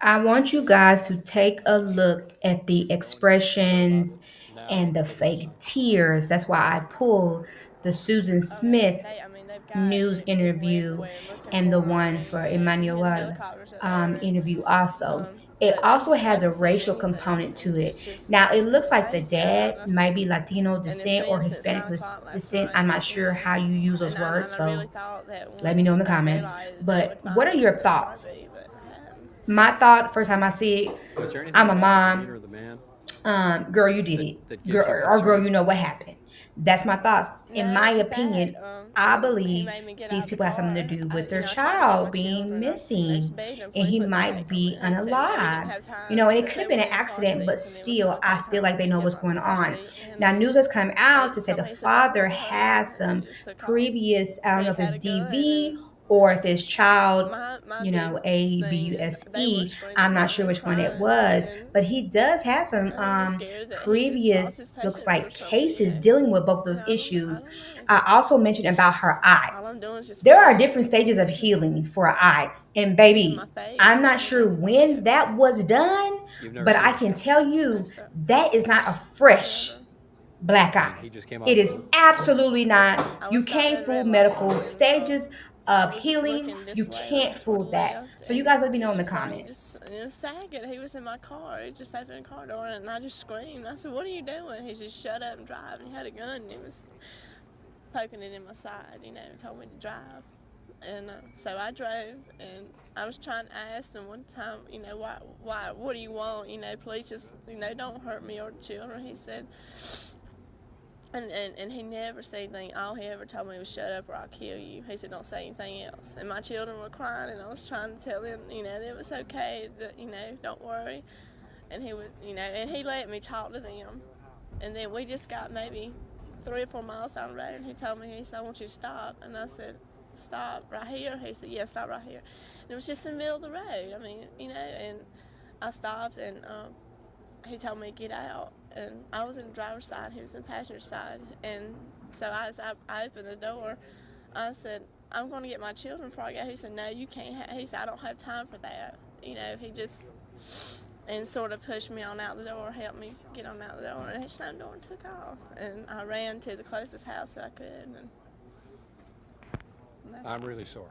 I want you guys to take a look at the expressions and the fake tears. That's why I pulled the Susan Oh, that's Smith okay. I mean, they've got news people interview everywhere looking and the for him, one and for even Emmanuel helicopters are there. And interview also. It but also I has a haven't seen racial anything, component to and it. it's just Now, it looks like the crazy. dad might be Latino And it's descent or been since Hispanic 9 o'clock last descent. night I'm not sure until, how you use those and words, I so really thought that let me know in the when comments. daylight that they But would what find are us your in a thoughts? heartbeat, but I hadn't. My thought, first time I see it, I'm a mom. Girl, you did it. Girl, or girl, you know what happened. That's my thoughts. In No, my in fact, opinion, I when he believe made me get out these of the people have something to car, do with their I tried to get my child being children. I missing. begged him, And please he let me might take them. be And he said, no, we didn't unalived. have time And it because could have they been were an in the car accident, but seats, and it was still, going to I take feel time like for they me to know get what's them out going the car on. seat. And Now, news has come out he to say told the me, he said, don't father listen to him. has And he some just took off. previous, I don't And know he if had it's a gun. DV And or if it's child, my big thing is they were ABUSE. screaming I'm not for sure him, which one it crying. was, And but he does have some I'm just scared that he just lost previous, his looks patience or like something, cases dealing with both of And those I issues. don't know. I also mentioned about her eye. All I'm doing is just There are praying different stages of and just healing for an eye. And in my baby, faith, I'm not sure when that was done, but I can tell no, you sir, that is not a fresh never. black eye. It is absolutely not. I You was stopped can't at a fool red light, medical and stages I of was healing. looking You this way right can't before fool he that. left, So you and guys let me know it's in the just like he just comments. in a second he was in my car. He just opened the car door, and I just screamed. I said, "What are you doing?" He just shut up and drive. And he had a gun, and he was poking it in my side, and told me to drive. And so I drove, and I was trying to ask him one time, why, what do you want? Please just, don't hurt me or the children. He said, and he never said anything. All he ever told me was, shut up or I'll kill you. He said, don't say anything else. And my children were crying, and I was trying to tell them, that it was okay, that, don't worry. And he would, and he let me talk to them. And then we just got maybe 3 or 4 miles down the road, and he told me, he said, I want you to stop. And I said, stop right here? He said, yeah, stop right here. And it was just in the middle of the road. I mean, and I stopped, and he told me to get out. And I was in the driver's side, he was in the passenger side. And so I opened the door. I said, I'm going to get my children before I go. He said, no, you can't. He said, I don't have time for that. He just, and sort of pushed me on out the door, helped me get on out the door, and he slammed the door and took off. And I ran to the closest house that I could. And I'm really sorry.